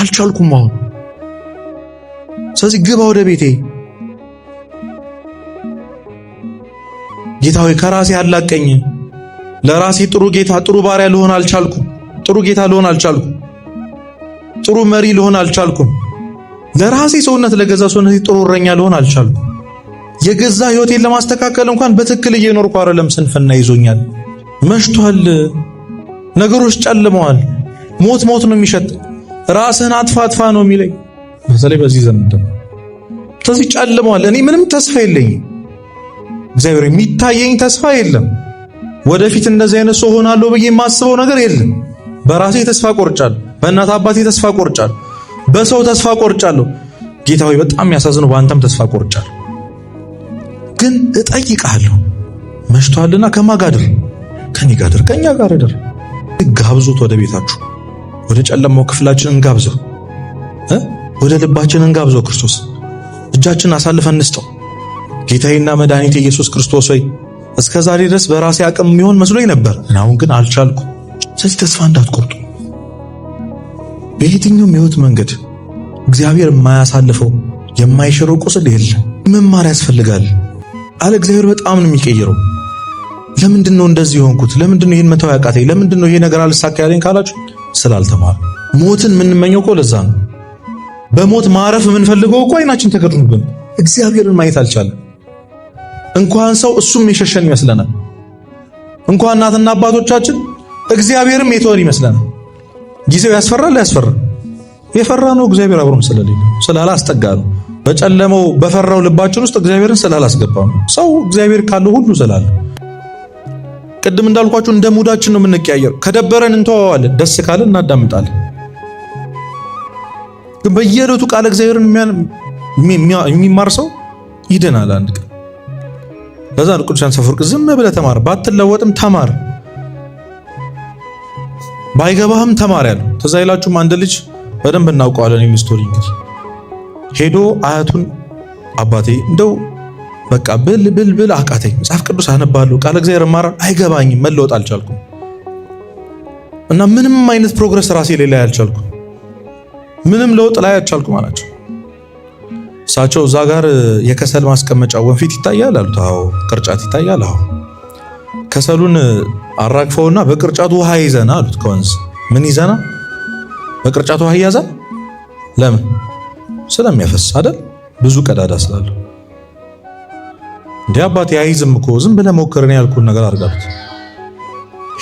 አልቻልኩም አሁን። ስለዚህ ግባ ወደ ቤቴ ጌታ ሆይ ከራሴ አላቀኝ። ለራሴ ጥሩ ጌታ ጥሩ ባሪያ ልሆን አልቻልኩም። ጥሩ ጌታ ልሆን አልቻልኩም። ጥሩ መሪ ልሆን አልቻልኩም። ለራሴ ሰውነት ለገዛ ሰውነት ጥሩ እረኛ ልሆን አልቻልኩም። የገዛ ህይወቴን ለማስተካከል እንኳን በትክክል እየኖርኩ አይደለም። ስንፍና ይዞኛል። መሽቷል። ነገሮች ጨልመዋል። ሞት ሞት ነው የሚሸጥ። ራስህን አጥፋ አጥፋ ነው የሚለኝ። በተለይ በዚህ ዘመን ደግሞ ስለዚህ ጨልመዋል። እኔ ምንም ተስፋ የለኝም። እግዚአብሔር የሚታየኝ ተስፋ የለም። ወደፊት እንደዚህ አይነት ሰው ሆናለሁ ብዬ የማስበው ነገር የለም። በራሴ ተስፋ ቆርጫለሁ። በእናት አባቴ ተስፋ ቆርጫለሁ። በሰው ተስፋ ቆርጫለሁ። ጌታ ሆይ በጣም የሚያሳዝነው በአንተም ተስፋ ቆርጫለሁ። ግን እጠይቅሃለሁ መሽቷልና ከማጋድር ከኔ ጋር ከኛ ጋር አይደል? ጋብዙት ወደ ቤታችሁ። ወደ ጨለማው ክፍላችን እንጋብዘው። ወደ ልባችን እንጋብዘው። ክርስቶስ እጃችንን አሳልፈን እንስጠው። ጌታዬና መድኃኒቴ ኢየሱስ ክርስቶስ ሆይ እስከ ዛሬ ድረስ በራሴ አቅም የሚሆን መስሎኝ ነበር። አሁን ግን አልቻልኩም። ስለዚህ ተስፋ እንዳትቆርጡ። በየትኛውም የህይወት መንገድ እግዚአብሔር የማያሳልፈው የማይሽረው ቁስል የለም። መማር ያስፈልጋል። አለ እግዚአብሔር በጣም ነው የሚቀየረው። ለምንድነው እንደዚህ ሆንኩት? ለምንድነው ይሄን መተው ያቃተኝ? ለምንድነው ይሄ ነገር አልሳካ ያለኝ ካላችሁ ስላልተማር። ሞትን የምንመኘው እኮ ለዛ ነው። በሞት ማረፍ የምንፈልገው እኮ አይናችን ተከድኖብን እግዚአብሔርን ማየት አልቻለም። እንኳን ሰው እሱም የሸሸን ይመስለናል። እንኳን እናትና አባቶቻችን እግዚአብሔርም የተወን ይመስለናል። ጊዜው ያስፈራል። የፈራ ነው እግዚአብሔር አብሮን ስለሌለ ስላላስጠጋ ነው። በጨለመው በፈራው ልባችን ውስጥ እግዚአብሔርን ስላላስገባ ነው። ሰው እግዚአብሔር ካለው ሁሉ ስላለ ቅድም እንዳልኳችሁ እንደ ሙዳችን ነው የምንቀያየር። ከደበረን እንተዋዋለን፣ ደስ ካለን እናዳምጣለን። ግን በየዕለቱ ቃል እግዚአብሔርን የሚማር ሰው ይድናል አንድ ቀን። ለዛ ነው ቅዱስ አፈወርቅ ዝም ብለህ ተማር፣ ባትለወጥም ተማር፣ ባይገባህም ተማር ያለው። ትዝ አይላችሁም? አንድ ልጅ በደንብ እናውቀዋለን ይህን ስቶሪ። እንግዲህ ሄዶ አያቱን አባቴ እንደው በቃ ብል አቃተኝ፣ መጽሐፍ ቅዱስ አነባለሁ፣ ቃል እግዚአብሔር እማራለሁ፣ አይገባኝም፣ መለወጥ አልቻልኩም እና ምንም አይነት ፕሮግረስ ራሴ ላይ አልቻልኩም፣ ምንም ለውጥ ላይ አልቻልኩም አላቸው። እሳቸው እዛ ጋር የከሰል ማስቀመጫ ወንፊት ይታያል አሉት። አዎ። ቅርጫት ይታያል። አዎ። ከሰሉን አራግፈውና በቅርጫቱ ውሃ ይዘና አሉት። ከወንዝ ምን ይዘና? በቅርጫቱ ውሃ ይያዛል። ለምን? ስለሚያፈስ አይደል? ብዙ ቀዳዳ ስላለው። እንዴ አባቴ አይዝም እኮ ዝም ብለህ ሞክረን ያልኩን ነገር አድርጋሉት።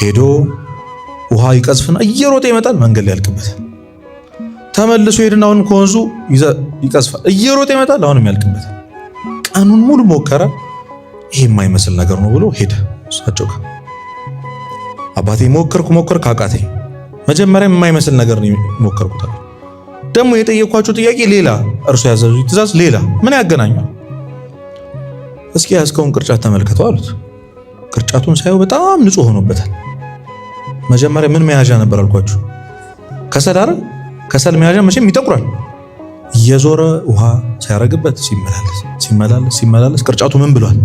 ሄዶ ውሃ ይቀዝፍና እየሮጠ ይመጣል። መንገድ ላይ ያልቅበታል። ተመልሶ ሄድና አሁንም ከወንዙ ይቀዝፋል። እየሮጠ ይመጣል። አሁንም ያልቅበታል። ቀኑን ሙሉ ሞከረ። ይሄ የማይመስል ነገር ነው ብሎ ሄደ። እሳቸው ጋር አባቴ ሞከርኩ አቃተኝ። መጀመሪያ የማይመስል ነገር ነው ሞከርኩት። ደግሞ የጠየኳችሁ ጥያቄ ሌላ፣ እርሱ ያዘዙኝ ትእዛዝ ሌላ። ምን ያገናኛል? እስኪ ያዝከውን ቅርጫት ተመልከተው አሉት። ቅርጫቱን ሳየው በጣም ንጹህ ሆኖበታል። መጀመሪያ ምን መያዣ ነበር አልኳችሁ? ከሰል አይደል? ከሰል መያዣ መቼም ይጠቁራል። እየዞረ ውሃ ሲያረግበት ሲመላለስ ቅርጫቱ ምን ብሏል?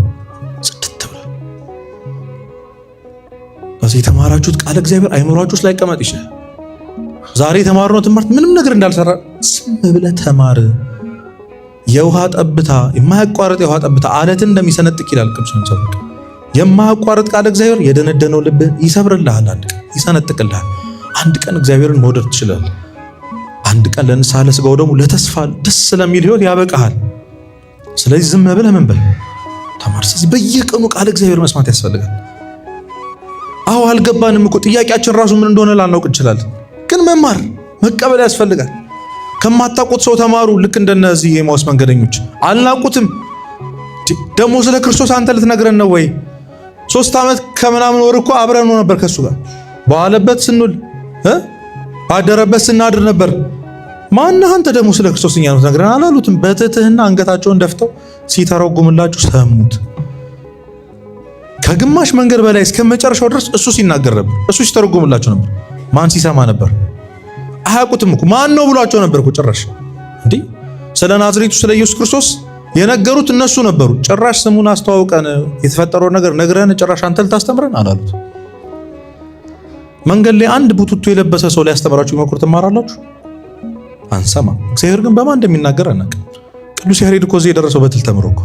ጽድት ብሏል። ስለዚህ የተማራችሁት ቃል እግዚአብሔር አይምሯችሁ ውስጥ ላይቀመጥ ይችላል። ዛሬ የተማርነው ትምህርት ምንም ነገር እንዳልሰራ ዝም ብለህ ተማር። የውሃ ጠብታ፣ የማያቋርጥ የውሃ ጠብታ አለትን እንደሚሰነጥቅ ይላል ቅዱስ አፈወርቅ። የማያቋርጥ ቃል እግዚአብሔር የደነደነው ልብህ ይሰብርልሃል፣ አንድ ቀን ይሰነጥቅልሃል። አንድ ቀን እግዚአብሔርን መውደድ ትችላለህ። አንድ ቀን ለንስሐ ለሥጋው ደግሞ ለተስፋ ደስ ስለሚል ሕይወት ያበቃሃል። ስለዚህ ዝም ብለህ ምን በል ተማር። ስለዚህ በየቀኑ ቃል እግዚአብሔር መስማት ያስፈልጋል። አዎ አልገባንም እኮ ጥያቄያችን ራሱ ምን እንደሆነ ላናውቅ እንችላለን። ግን መማር መቀበል ያስፈልጋል። ከማታውቁት ሰው ተማሩ። ልክ እንደነዚህ የኤማሁስ መንገደኞች አልናቁትም። ደግሞ ስለ ክርስቶስ አንተ ልትነግረን ነው ወይ? 3 ዓመት ከምናምን ወር እኮ አብረን ነበር ከሱ ጋር። በዋለበት ስንውል ባደረበት ስናድር ነበር። ማነህ አንተ ደግሞ ስለ ክርስቶስ እኛን ልትነግረን አላሉትም። በትህትና አንገታቸውን ደፍተው ሲተረጉምላችሁ ሰሙት። ከግማሽ መንገድ በላይ እስከ መጨረሻው ድረስ እሱ ሲናገር ነበር፣ እሱ ሲተረጉምላቸው ነበር። ማን ሲሰማ ነበር? አያውቁትም እኮ ማን ነው ብሏቸው ነበር እኮ ጭራሽ። እንዴ ስለ ናዝሬቱ ስለ ኢየሱስ ክርስቶስ የነገሩት እነሱ ነበሩ። ጭራሽ ስሙን አስተዋውቀን የተፈጠረው ነገር ነግረን ጭራሽ አንተ ልታስተምረን አላሉት። መንገድ ላይ አንድ ቡቱቱ የለበሰ ሰው ሊያስተምራችሁ ይመክሩ ትማራላችሁ? አንሰማም። እግዚአብሔር ግን በማን እንደሚናገር አናውቅም። ቅዱስ ያሬድ እኮ እዚህ የደረሰው በትል ተምሮ እኮ።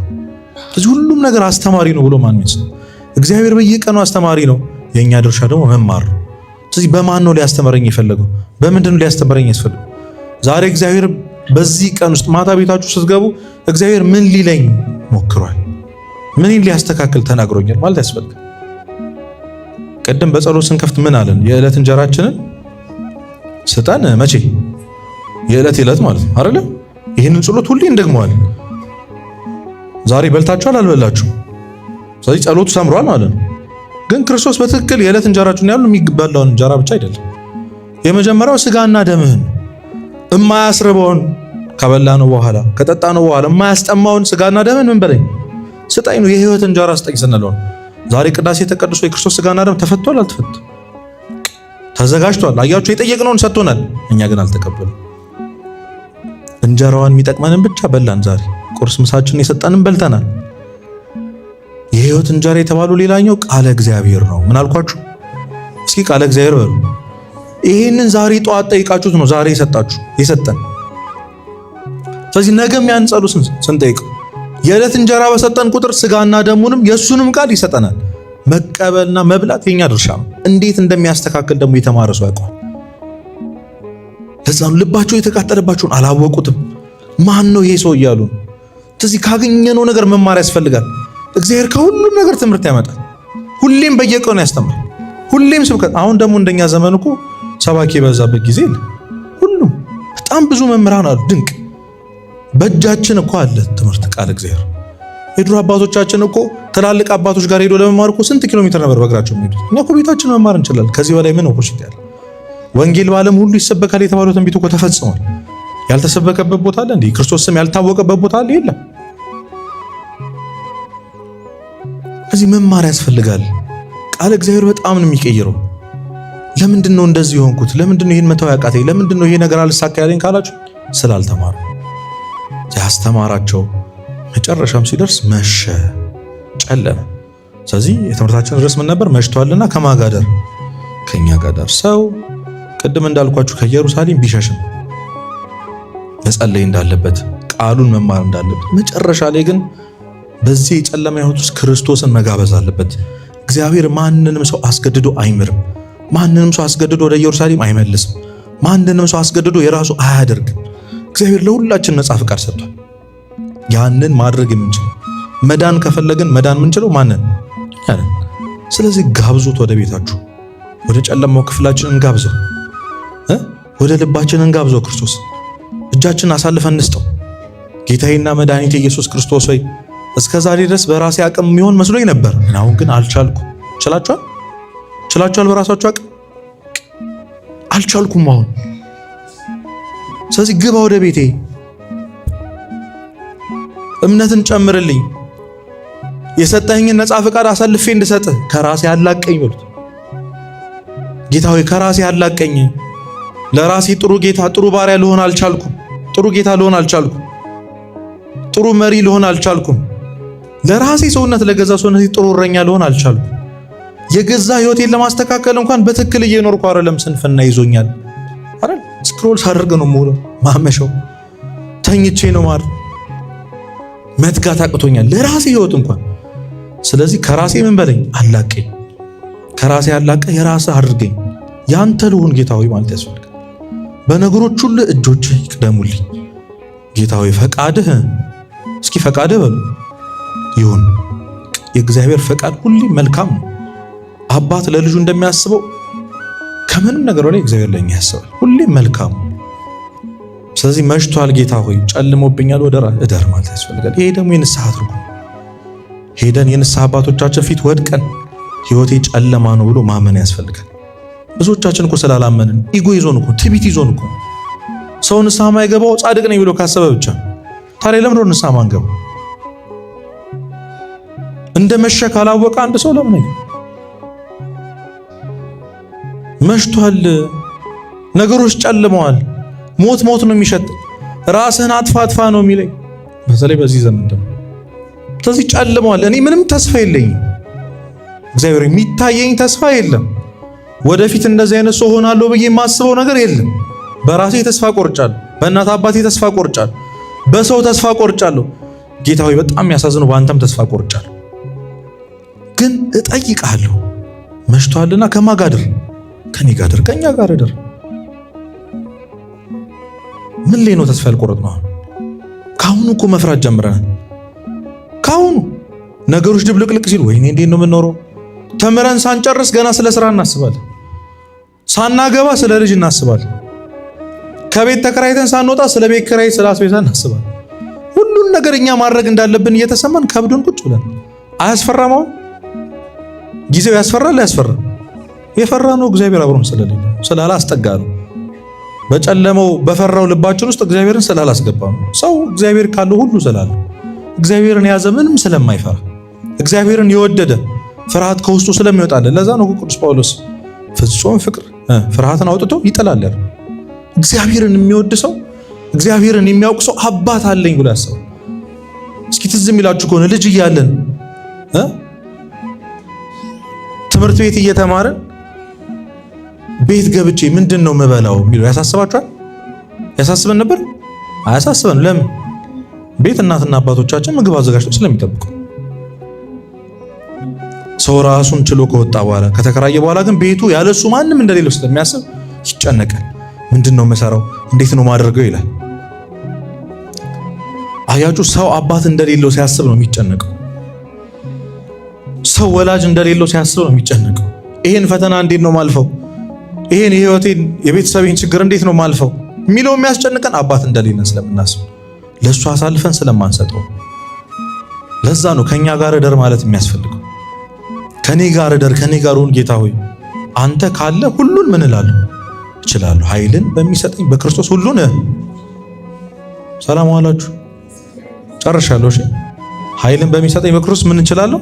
ስለዚህ ሁሉም ነገር አስተማሪ ነው ብሎ ማን ነው? እግዚአብሔር በየቀኑ አስተማሪ ነው። የኛ ድርሻ ደግሞ መማር ነው። ስለዚህ በማን ነው ሊያስተምረኝ የፈለገው? በምንድን ነው ሊያስተምረኝ ያስፈልገው? ዛሬ እግዚአብሔር በዚህ ቀን ውስጥ ማታ ቤታችሁ ስትገቡ እግዚአብሔር ምን ሊለኝ ሞክሯል? ምን ሊያስተካክል ተናግሮኛል ማለት ያስፈልጋል። ቀደም በጸሎት ስንከፍት ምን አለን? የዕለት እንጀራችንን ስጠን መቼ? የዕለት ማለት ነው አይደለ? ይህንን ጸሎት ሁሌ እንደግመዋለን። ዛሬ በልታችኋል አልበላችሁም? ስለዚህ ጸሎቱ ሰምሯል ማለት ነው። ግን ክርስቶስ በትክክል የዕለት እንጀራችሁን ያሉ የሚበላውን እንጀራ ብቻ አይደለም። የመጀመሪያው ስጋና ደምህን እማያስርበውን ከበላነው በኋላ ከጠጣነው በኋላ እማያስጠማውን ስጋና ደምህን ምን በለኝ ስጠኝ ነው። የህይወት እንጀራ ስጠኝ ስንለው ዛሬ ቅዳሴ ተቀድሶ የክርስቶስ ስጋና ደም ተፈቷል አልተፈታም? ተዘጋጅቷል። አያችሁ፣ የጠየቅነውን ሰጥቶናል። እኛ ግን አልተቀበልንም። እንጀራዋን የሚጠቅመንን ብቻ በላን። ዛሬ ቁርስ ምሳችንን የሰጠንን በልተናል። የህይወት እንጀራ የተባለው ሌላኛው ቃለ እግዚአብሔር ነው። ምን አልኳችሁ? እስኪ ቃለ እግዚአብሔር በሉ። ይሄንን ዛሬ ጠዋት ጠይቃችሁት ነው ዛሬ የሰጠን። ስለዚህ ነገም ያን ጸሎት ስንጠይቀው የዕለት እንጀራ በሰጠን ቁጥር ስጋና ደሙንም የሱንም ቃል ይሰጠናል። መቀበልና መብላት የኛ ድርሻ ነው። እንዴት እንደሚያስተካክል ደግሞ የተማረ ሰው ያውቀዋል። ለዛ ነው ልባቸው የተቃጠለባቸውን አላወቁትም። ማን ነው ይሄ ሰው እያሉ። ስለዚህ ካገኘነው ነገር መማር ያስፈልጋል። እግዚአብሔር ከሁሉም ነገር ትምህርት ያመጣል። ሁሌም በየቀኑ ያስተምራል። ሁሌም ስብከት። አሁን ደግሞ እንደኛ ዘመን እኮ ሰባኪ የበዛበት ጊዜ የለም። ሁሉም በጣም ብዙ መምህራን አሉ። ድንቅ በእጃችን እኮ አለ ትምህርት ቃል እግዚአብሔር። የድሮ አባቶቻችን እኮ ትላልቅ አባቶች ጋር ሄዶ ለመማር እኮ ስንት ኪሎ ሜትር ነበር በእግራቸው የሚሄዱት። እኛ እኮ ቤታችን መማር እንችላለን። ከዚህ በላይ ምን ኦፖርቹኒቲ አለ? ወንጌል በዓለም ሁሉ ይሰበካል የተባለው ትንቢት እኮ ተፈጽሟል። ያልተሰበከበት ቦታ አለ እንዴ? ክርስቶስ ስም ያልታወቀበት ቦታ አለ? የለም። ከዚህ መማር ያስፈልጋል። ቃል እግዚአብሔር በጣም ነው የሚቀይረው። ለምንድን ነው እንደዚህ የሆንኩት? ለምንድን ነው ይሄን መተው ያቃተኝ? ለምንድን ነው ይሄ ነገር አልሳካ ያለኝ ካላችሁ ስላልተማሩ። ያስተማራቸው መጨረሻም ሲደርስ መሸ፣ ጨለመ። ስለዚህ የትምህርታችን ርዕስ ምን ነበር? መሽቷልና ከማጋደር ከኛ ጋር ሰው ቅድም እንዳልኳችሁ ከኢየሩሳሌም ቢሸሽም መጸለይ እንዳለበት ቃሉን መማር እንዳለበት፣ መጨረሻ ላይ ግን በዚህ የጨለማ ሕይወት ውስጥ ክርስቶስን መጋበዝ አለበት። እግዚአብሔር ማንንም ሰው አስገድዶ አይምርም። ማንንም ሰው አስገድዶ ወደ ኢየሩሳሌም አይመልስም። ማንንም ሰው አስገድዶ የራሱ አያደርግም። እግዚአብሔር ለሁላችን ነጻ ፍቃድ ሰጥቷል። ያንን ማድረግ የምንችለው መዳን ከፈለግን መዳን የምንችለው ማንን ያንን። ስለዚህ ጋብዙት ወደ ቤታችሁ፣ ወደ ጨለማው ክፍላችን እንጋብዘው፣ ወደ ልባችን እንጋብዘው። ክርስቶስ እጃችን አሳልፈን እንስጠው። ጌታዬና መድኃኒቴ ኢየሱስ ክርስቶስ ሆይ እስከ ዛሬ ድረስ በራሴ አቅም የሚሆን መስሎኝ ነበር፣ አሁን ግን አልቻልኩም። ችላችኋል? በራሳችሁ አቅም አልቻልኩም አሁን። ስለዚህ ግባ ወደ ቤቴ፣ እምነትን ጨምርልኝ፣ የሰጠኝን ነፃ ፍቃድ አሳልፌ እንድሰጥህ ከራሴ አላቀኝ በሉት። ጌታ ሆይ ከራሴ አላቀኝ። ለራሴ ጥሩ ጌታ ጥሩ ባሪያ ልሆን አልቻልኩም። ጥሩ ጌታ ልሆን አልቻልኩም። ጥሩ መሪ ልሆን አልቻልኩም። ለራሴ ሰውነት ለገዛ ሰውነት ጥሩ እረኛ ልሆን አልቻልኩም። የገዛ ህይወቴን ለማስተካከል እንኳን በትክክል እየኖርኩ አይደለም። ስንፍና ይዞኛል አይደል? ስክሮል ሳደርግ ነው የምውለው። ማመሻው ተኝቼ ነው ማር መትጋት አቅቶኛል ለራሴ ህይወት እንኳን። ስለዚህ ከራሴ ምን በለኝ አላቀኝ። ከራሴ አላቀ የራስህ አድርገኝ። ያንተ ልሁን ጌታ ሆይ ማለት ያስፈልጋል። በነገሮች ሁሉ እጆችህ ይቅደሙልኝ ጌታ ሆይ። ፈቃድህ እስኪ ፈቃድህ በሉ ይሁን። የእግዚአብሔር ፈቃድ ሁሌ መልካም ነው። አባት ለልጁ እንደሚያስበው ከምንም ነገር በላይ እግዚአብሔር ለኛ ያስባል። ሁሌ መልካም። ስለዚህ መሽቷል ጌታ ሆይ ጨልሞብኛል፣ ወደ ራስ እደር ማለት ያስፈልጋል። ይሄ ደግሞ የንስሐ ትርጉም። ሄደን የንስሐ አባቶቻችን ፊት ወድቀን ህይወቴ ጨለማ ነው ብሎ ማመን ያስፈልጋል። ብዙዎቻችን እኮ ስላላመንን ኢጎ ይዞን እኮ ትዕቢት ይዞን እኮ ሰው ንስሐ ማይገባው ጻድቅ ነኝ ብሎ ካሰበ ብቻ። ታዲያ ለምን ነው ንስሐ ማንገባው? እንደ መሸ ካላወቀ አንድ ሰው ለምን መሽቷል፣ ነገሮች ጨልመዋል፣ ሞት ነው የሚሸጥ፣ ራስህን አጥፋ ነው የሚለኝ። በተለይ በዚህ ዘመን ደግሞ ስለዚህ ጨልመዋል። እኔ ምንም ተስፋ የለኝም። እግዚአብሔር የሚታየኝ ተስፋ የለም። ወደፊት እንደዚህ አይነት ሰው ሆናለሁ ብዬ የማስበው ነገር የለም። በራሴ ተስፋ ቆርጫለሁ። በእናት አባቴ ተስፋ ቆርጫለሁ፣ በሰው ተስፋ ቆርጫለሁ። ጌታ ሆይ በጣም የሚያሳዝነው በአንተም ተስፋ ቆርጫለሁ። ግን እጠይቅሃለሁ መሽቷልና ከማን ጋር እደር? ከኔ ጋር እደር፣ ከኛ ጋር እደር። ምን ላይ ነው ተስፋ ያልቆረጥነው? ካሁኑ እኮ መፍራት ጀምረናል። ካሁኑ ነገሮች ድብልቅልቅ ሲሉ ወይኔ እንዴት ነው የምንኖረው? ተምረን ሳንጨርስ ገና ስለ ስራ እናስባለን። ሳናገባ ስለ ልጅ እናስባለን። ከቤት ተከራይተን ሳንወጣ ስለ ቤት ኪራይ፣ ስለ አስቤዛ እናስባለን። ሁሉን ነገር እኛ ማድረግ እንዳለብን እየተሰማን ከብዶን ቁጭ ብለን አያስፈራም? አሁን ጊዜው ያስፈራል? ያስፈራ። የፈራ ነው እግዚአብሔር አብሮን ስለሌለ ስላላስጠጋ ነው። በጨለመው በፈራው ልባችን ውስጥ እግዚአብሔርን ስላላስገባ ነው። ሰው እግዚአብሔር ካለው ሁሉ ስላለ እግዚአብሔርን የያዘ ምንም ስለማይፈራ እግዚአብሔርን የወደደ ፍርሃት ከውስጡ ስለሚወጣለን። ለዛ ነው ቅዱስ ጳውሎስ ፍጹም ፍቅር ፍርሃትን አውጥቶ ይጥላል። እግዚአብሔርን የሚወድ ሰው እግዚአብሔርን የሚያውቅ ሰው አባት አለኝ ብሎ ያስባል። እስኪ ትዝ የሚላችሁ ከሆነ ልጅ እያለን ትምህርት ቤት እየተማረን ቤት ገብቼ ምንድን ነው የምበላው የሚለው ያሳስባችኋል? ያሳስበን ነበር? አያሳስበን። ለምን? ቤት እናትና አባቶቻችን ምግብ አዘጋጅተው ስለሚጠብቁ። ሰው ራሱን ችሎ ከወጣ በኋላ ከተከራየ በኋላ ግን ቤቱ ያለሱ ማንም እንደሌለው ስለሚያስብ ይጨነቃል። ምንድን ነው የምሰራው? እንዴት ነው ማድረገው ይላል። አያችሁ፣ ሰው አባት እንደሌለው ሲያስብ ነው የሚጨነቀው። ሰው ወላጅ እንደሌለው ሲያስብ ነው የሚጨነቀው። ይሄን ፈተና እንዴት ነው ማልፈው? ይሄን የህይወቴን የቤተሰቤን ችግር እንዴት ነው ማልፈው የሚለው የሚያስጨንቀን አባት እንደሌለን ስለምናስብ ለሱ አሳልፈን ስለማንሰጠው። ለዛ ነው ከኛ ጋር እደር ማለት የሚያስፈልገው። ከኔ ጋር እደር፣ ከኔ ጋር ሁን ጌታ ሆይ አንተ ካለ ሁሉን ምን እላለሁ እችላለሁ፣ ኃይልን በሚሰጠኝ በክርስቶስ ሁሉን። ሰላም ዋላችሁ። ጨርሻለሁ። እሺ፣ ኃይልን በሚሰጠኝ በክርስቶስ ምን እችላለሁ?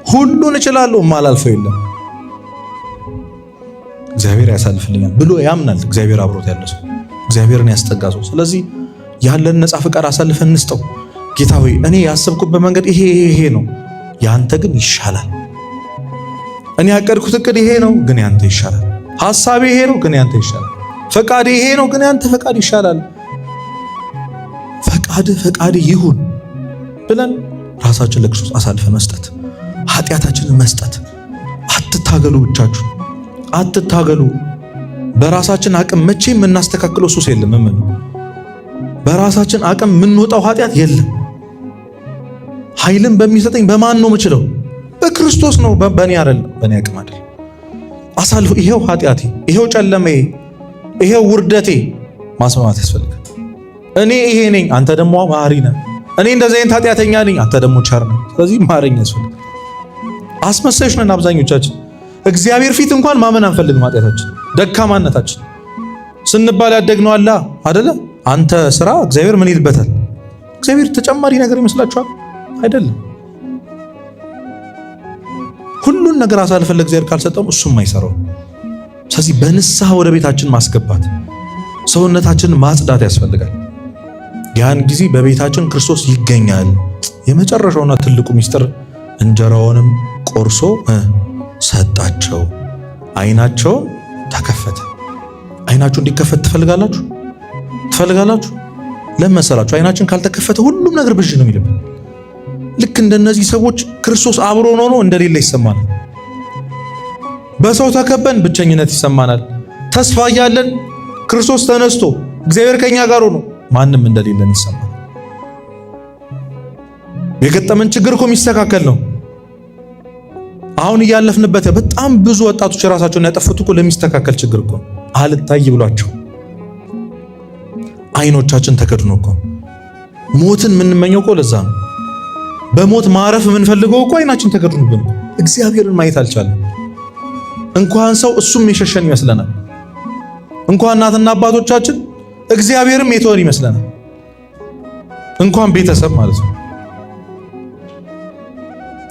ሁሉን እችላለሁ። ማላልፈው የለም። እግዚአብሔር ያሳልፍልኛል ብሎ ያምናል። እግዚአብሔር አብሮት ያለ ሰው፣ እግዚአብሔርን ያስጠጋ ሰው። ስለዚህ ያለን ነፃ ፍቃድ አሳልፈን እንስጠው። ጌታ ሆይ እኔ ያሰብኩበት መንገድ ይሄ ነው፣ ያንተ ግን ይሻላል። እኔ ያቀድኩት እቅድ ይሄ ነው፣ ግን ያንተ ይሻላል። ሐሳቤ ይሄ ነው፣ ግን ያንተ ይሻላል። ፈቃዴ ይሄ ነው፣ ግን ያንተ ፈቃድ ይሻላል። ፈቃድ ይሁን ብለን ራሳችን ለክርስቶስ አሳልፈን መስጠት፣ ኃጢአታችንን መስጠት። አትታገሉ፣ ብቻችሁ አትታገሉ። በራሳችን አቅም መቼም የምናስተካክለው ሱስ የለም። በራሳችን አቅም የምንወጣው ኃጢአት የለም። ኃይልን በሚሰጠኝ በማን ነው የምችለው? በክርስቶስ ነው። በእኔ አይደለም፣ በእኔ አቅም አይደለም። አሳልፎ ይሄው ኃጢአቴ፣ ይሄው ጨለማዬ፣ ይሄው ውርደቴ ማስማማት ያስፈልጋል። እኔ ይሄ ነኝ፣ አንተ ደግሞ መሐሪ ነህ። እኔ እንደዚህ አይነት ኃጢአተኛ ነኝ፣ አንተ ደግሞ ቸር ነህ። ስለዚህ ማረኝ ያስፈልጋል። አስመሳዮች ነን አብዛኞቻችን። እግዚአብሔር ፊት እንኳን ማመን አንፈልግም። ኃጢአታችን፣ ደካማነታችን ስንባል ያደግነው አለ አይደለ? አንተ ስራ እግዚአብሔር ምን ይልበታል? እግዚአብሔር ተጨማሪ ነገር ይመስላችኋል? አይደለም። ሁሉን ነገር አሳልፈን ለእግዚአብሔር ካልሰጠን እሱም አይሰራው። ስለዚህ በንስሐ ወደ ቤታችን ማስገባት፣ ሰውነታችንን ማጽዳት ያስፈልጋል። ያን ጊዜ በቤታችን ክርስቶስ ይገኛል። የመጨረሻውና ትልቁ ሚስጥር እንጀራውንም ቆርሶ ሰጣቸው፣ አይናቸው ተከፈተ። አይናችሁ እንዲከፈት ትፈልጋላችሁ? ለምን መሰላችሁ? አይናችን ካልተከፈተ ሁሉም ነገር ብዥ ነው የሚልብን። ልክ እንደነዚህ ሰዎች ክርስቶስ አብሮን ሆኖ እንደሌለ ይሰማናል። በሰው ተከበን ብቸኝነት ይሰማናል። ተስፋ እያለን ክርስቶስ ተነስቶ እግዚአብሔር ከኛ ጋር ሆኖ ማንም እንደሌለን ይሰማናል። የገጠመን ችግር እኮ የሚስተካከል ነው። አሁን እያለፍንበት በጣም ብዙ ወጣቶች ራሳቸውን ያጠፉት እኮ ለሚስተካከል ችግር እኮ አልታይ ብሏቸው አይኖቻችን ተከድኖ እኮ ሞትን የምንመኘው እኮ ለዛ ነው። በሞት ማረፍ የምንፈልገው እኮ አይናችን ተከድኖብን እኮ እግዚአብሔርን ማየት አልቻለም። እንኳን ሰው እሱም የሸሸን ይመስለናል። እንኳን እናትና አባቶቻችን እግዚአብሔርም የተወን ይመስለናል። እንኳን ቤተሰብ ማለት ነው።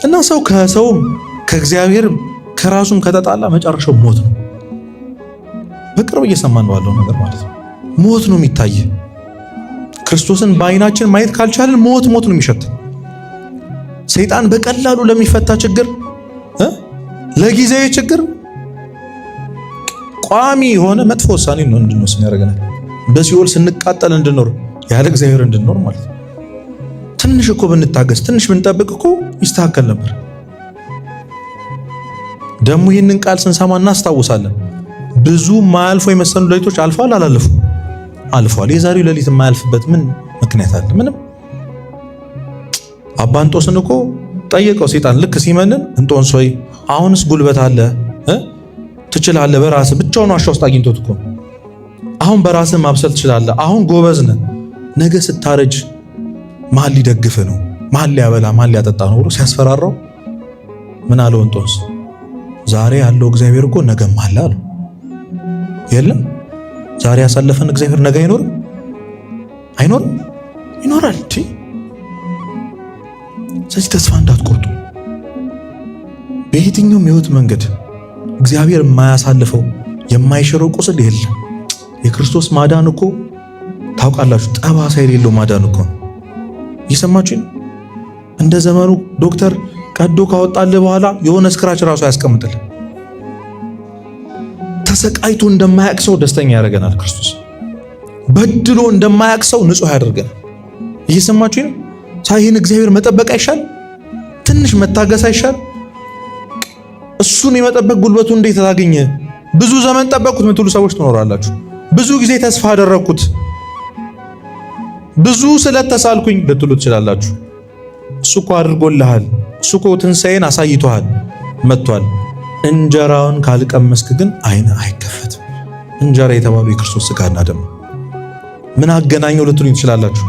እና ሰው ከሰውም ከእግዚአብሔርም ከራሱም ከተጣላ መጨረሻው ሞት ነው። በቅርብ እየሰማን ባለው ነገር ማለት ነው። ሞት ነው የሚታይ። ክርስቶስን በአይናችን ማየት ካልቻለን ሞት ነው የሚሸት። ሰይጣን በቀላሉ ለሚፈታ ችግር ለጊዜያዊ ችግር ቋሚ የሆነ መጥፎ ውሳኔ ነው እንድንወስን ያደርገናል። በሲኦል ስንቃጠል እንድኖር ያለ እግዚአብሔር እንድኖር ማለት ነው። ትንሽ እኮ ብንታገስ ትንሽ ብንጠብቅ እኮ ይስተካከል ነበር። ደግሞ ይህንን ቃል ስንሰማ እናስታውሳለን። ብዙ ማያልፉ የመሰሉ ሌሊቶች አልፏል አላለፉ? አልፏል። የዛሬው ሌሊት የማያልፍበት ምን ምክንያት አለ? ምንም። አባ እንጦንስን እኮ ጠየቀው ሰይጣን ልክ ሲመንን፣ እንጦንስ ሆይ አሁንስ ጉልበት አለ ትችላለህ፣ በራስህ ብቻውን ዋሻ ውስጥ አግኝቶት እኮ አሁን በራስህ ማብሰል ትችላለህ፣ አሁን ጎበዝ ነህ፣ ነገ ስታረጅ ማን ሊደግፍ ነው? ማን ሊያበላ ማን ሊያጠጣ ነው ብሎ ሲያስፈራራው ምን አለው እንጦንስ? ዛሬ ያለው እግዚአብሔር እኮ ነገም አለ አለው። የለም ዛሬ ያሳለፈን እግዚአብሔር ነገ አይኖርም? አይኖርም? ይኖራል። ስለዚህ ተስፋ እንዳትቆርጡ። በየትኛውም የህይወት መንገድ እግዚአብሔር የማያሳልፈው የማይሽረው ቁስል የለም። የክርስቶስ ማዳን እኮ ታውቃላችሁ፣ ጠባሳ የሌለው ማዳን እኮ ነው። እየሰማችሁ ነው? እንደ ዘመኑ ዶክተር ቀዶ ካወጣልህ በኋላ የሆነ ስክራች ራሱ ያስቀምጥልህ። ተሰቃይቶ እንደማያውቅ ሰው ደስተኛ ያደርገናል ክርስቶስ። በድሎ እንደማያውቅ ሰው ንጹህ ያደርገናል። እየሰማችሁ ነው? ሳይህን እግዚአብሔር መጠበቅ አይሻል? ትንሽ መታገስ አይሻል? እሱን የመጠበቅ ጉልበቱ እንዴት ታገኘ? ብዙ ዘመን ጠበቅኩት የምትሉ ሰዎች ትኖራላችሁ። ብዙ ጊዜ ተስፋ አደረግኩት፣ ብዙ ስለት ተሳልኩኝ ልትሉ ትችላላችሁ። እሱ እኮ አድርጎልሃል። እሱ እኮ ትንሣኤን አሳይቶሃል፣ መጥቷል። እንጀራውን ካልቀመስክ ግን አይን አይከፈትም። እንጀራ የተባሉ የክርስቶስ ሥጋና ደም ምን አገናኘው ልትሉ ትችላላችሁ።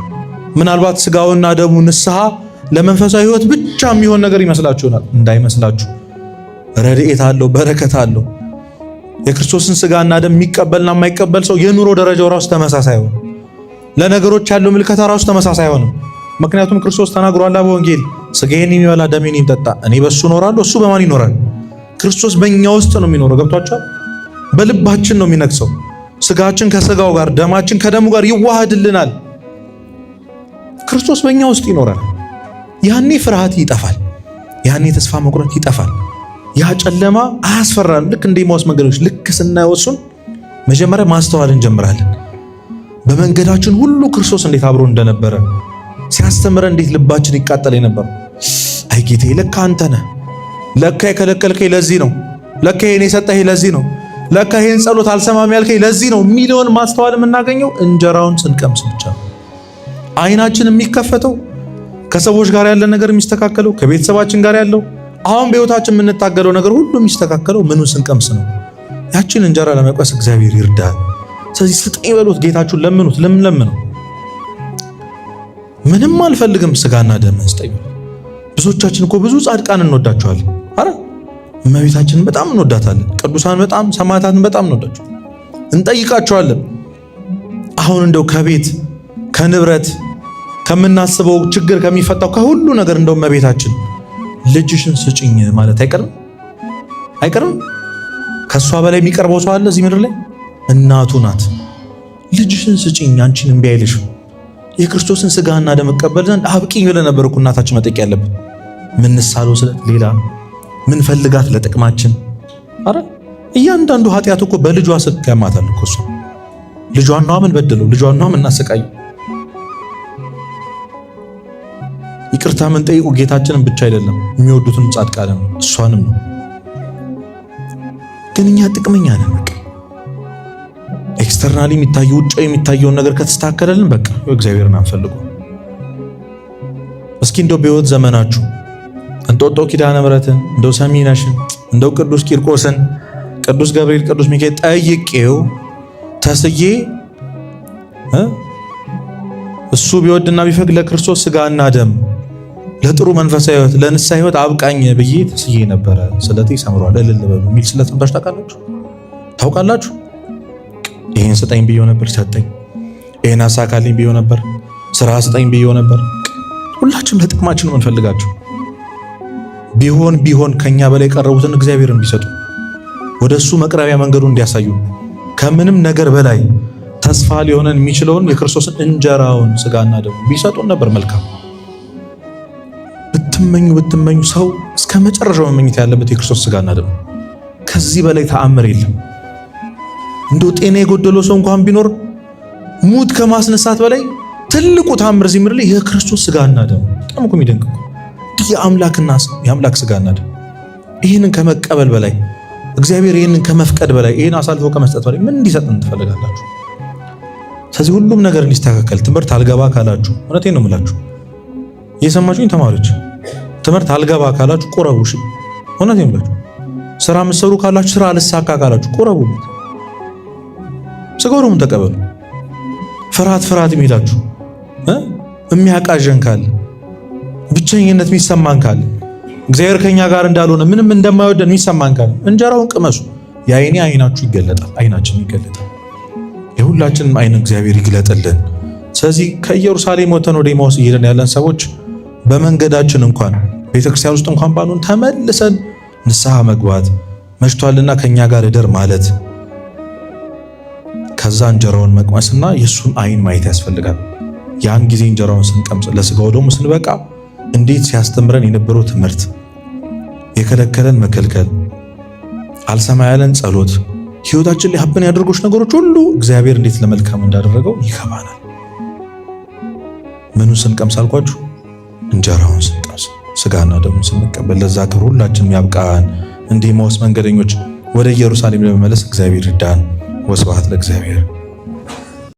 ምናልባት ሥጋውና ደሙ ንስሐ ለመንፈሳዊ ሕይወት ብቻ የሚሆን ነገር ይመስላችኋል። እንዳይመስላችሁ። ረድኤት አለው፣ በረከት አለው። የክርስቶስን ሥጋና ደም የሚቀበልና የማይቀበል ሰው የኑሮ ደረጃው ራሱ ተመሳሳይ አይሆንም። ለነገሮች ያለው ምልከታ ራሱ ተመሳሳይ አይሆንም። ምክንያቱም ክርስቶስ ተናግሯል በወንጌል ሥጋዬን የሚበላ ደሜን የሚጠጣ እኔ በሱ እኖራለሁ፣ እሱ በማን ይኖራል? ክርስቶስ በእኛ ውስጥ ነው የሚኖረው። ገብቷችኋል? በልባችን ነው የሚነግሰው። ሥጋችን ከሥጋው ጋር ደማችን ከደሙ ጋር ይዋሃድልናል። ክርስቶስ በእኛ ውስጥ ይኖራል። ያኔ ፍርሃት ይጠፋል። ያኔ ተስፋ መቁረጥ ይጠፋል። ያ ጨለማ አያስፈራም። ልክ እንደ ኤማሁስ መንገዶች ልክ ስናይወሱን መጀመሪያ ማስተዋል እንጀምራለን። በመንገዳችን ሁሉ ክርስቶስ እንዴት አብሮ እንደነበረ ሲያስተምረን እንዴት ልባችን ይቃጠል የነበረው። አይ ጌታዬ ለካ አንተ ነህ፣ ለካ የከለከልከኝ ለዚህ ነው፣ ለካ ይሄን የሰጠኸኝ ለዚህ ነው፣ ለካ ይሄን ጸሎት አልሰማም ያልከኝ ለዚህ ነው የሚለውን ማስተዋል የምናገኘው እንጀራውን ስንቀምስ ብቻ ነው። አይናችን የሚከፈተው ከሰዎች ጋር ያለን ነገር የሚስተካከለው ከቤተሰባችን ጋር ያለው አሁን በሕይወታችን የምንታገለው ነገር ሁሉ የሚስተካከለው ምኑን ስንቀምስ ነው። ያችን እንጀራ ለመቅመስ እግዚአብሔር ይርዳል። ስለዚህ ስጠኝ በሉት፣ ጌታችሁን ለምኑት። ለምን ለምነው? ምንም አልፈልግም ሥጋና ደም ስጠኝ። ብዙዎቻችን እኮ ብዙ ጻድቃን እንወዳቸዋለን። አረ እመቤታችንን በጣም እንወዳታለን። ቅዱሳን በጣም ሰማዕታትን በጣም እንወዳቸዋለን፣ እንጠይቃቸዋለን። አሁን እንደው ከቤት ከንብረት ከምናስበው ችግር ከሚፈታው ከሁሉ ነገር እንደው እመቤታችን ልጅሽን ስጭኝ ማለት አይቀርም? አይቀርም? ከሷ በላይ የሚቀርበው ሰው አለ እዚህ ምድር ላይ? እናቱ ናት። ልጅሽን ስጭኝ አንቺን እምቢ አይልሽም። የክርስቶስን ሥጋና ደም እቀበል ዘንድ አብቂኝ ብለን ነበር እኮ እናታችን መጠየቅ ያለብን። ምንሳለው ስለት ሌላ ምን ፈልጋት ለጥቅማችን። አረ እያንዳንዱ ኃጢአት እኮ በልጇ ስልክ ያማታል እኮ እሷ። ልጇን ነው ምን በደለው? ልጇን ነው ምን እናሰቃየው? ይቅርታ ምን ጠይቁ ጌታችንን ብቻ አይደለም የሚወዱትን ጻድቃንም እሷንም ነው። ግን እኛ ጥቅመኛ ነን። በቃ ኤክስተርናሊ የሚታየው ውጫዊ የሚታየውን ነገር ከተስተካከለልን በቃ እግዚአብሔርን አንፈልጉ። እስኪ እንደው በሕይወት ዘመናችሁ እንጦጦ ኪዳነ ምሕረትን እንደው ሰሚነሽን እንደው ቅዱስ ቂርቆስን ቅዱስ ገብርኤል ቅዱስ ሚካኤል ጠይቄው ተስዬ እሱ ቢወድና ቢፈቅድ ለክርስቶስ ሥጋና ደም ለጥሩ መንፈሳዊ ሕይወት ለንስሐ ሕይወት አብቃኝ ብዬ ተስዬ ነበረ። ስለቴ ሰምሯል እልል በሉ የሚል ስለት ነበር። ታውቃላችሁ? ይሄን ስጠኝ ብዬው ነበር ሰጠኝ። ይሄን አሳካልኝ ብዬው ነበር፣ ስራ ስጠኝ ብዬው ነበር። ሁላችንም ለጥቅማችን ነው የምንፈልጋቸው። ቢሆን ከኛ በላይ የቀረቡትን እግዚአብሔርን ቢሰጡ ወደሱ መቅረቢያ መንገዱን እንዲያሳዩ ከምንም ነገር በላይ ተስፋ ሊሆነን የሚችለውን የክርስቶስን እንጀራውን ሥጋና ደሙ ቢሰጡን ነበር መልካም። ብትመኙ ሰው እስከ መጨረሻው መመኘት ያለበት የክርስቶስ ሥጋና ደሙ። ከዚህ በላይ ተአምር የለም። እንደው ጤና የጎደለው ሰው እንኳን ቢኖር ሙት ከማስነሳት በላይ ትልቁ ታምር እዚህ ምድር ላይ የክርስቶስ ስጋና ደም። በጣም እኮ የሚደንቅ የአምላክ ስጋና ደም። ይህንን ከመቀበል በላይ እግዚአብሔር ይህንን ከመፍቀድ በላይ ይህን አሳልፎ ከመስጠት በላይ ምን እንዲሰጥን ትፈልጋላችሁ? ስለዚህ ሁሉም ነገር እንዲስተካከል ትምህርት አልገባ ካላችሁ፣ እውነቴን ነው የምላችሁ እየሰማችሁኝ ተማሪዎች፣ ትምህርት አልገባ ካላችሁ ቁረቡ። እሺ እውነቴን ነው የምላችሁ። ስራ የምትሰሩ ካላችሁ፣ ስራ አልሳካ ካላችሁ ቁረቡበት። ስጋውን ተቀበሉ። ፍርሃት የሚላችሁ የሚያቃዠን ካለ፣ ብቸኝነት የሚሰማን ካለ፣ እግዚአብሔር ከኛ ጋር እንዳልሆነ ምንም እንደማይወደን የሚሰማን ካለ እንጀራውን ቅመሱ። የዓይኔ አይናችሁ ይገለጣል፣ አይናችን ይገለጣል። የሁላችንም አይን እግዚአብሔር ይግለጥልን። ስለዚህ ከኢየሩሳሌም ወተን ወደ ኤማሁስ እየሄድን ያለን ሰዎች በመንገዳችን እንኳን ቤተክርስቲያን ውስጥ እንኳን ባንሆን ተመልሰን ንስሐ መግባት መሽቷልና ከኛ ጋር እደር ማለት ከዛ እንጀራውን መቅመስና የሱን አይን ማየት ያስፈልጋል። ያን ጊዜ እንጀራውን ስንቀምስ ለስጋው ደግሞ ስንበቃ እንዴት ሲያስተምረን የነበረው ትምህርት፣ የከለከለን መከልከል፣ አልሰማ ያለን ጸሎት፣ ህይወታችን ላይ ሀብን ያደረጉት ነገሮች ሁሉ እግዚአብሔር እንዴት ለመልካም እንዳደረገው ይገባናል። ምኑን ስንቀምስ አልኳችሁ? እንጀራውን ስንቀምስ፣ ስጋና ደግሞ ስንቀበል። ለዛ ክብር ሁላችንም ያብቃን። እንደ ኤማሁስ መንገደኞች ወደ ኢየሩሳሌም ለመመለስ እግዚአብሔር ይርዳን። ወስብሐት ለእግዚአብሔር።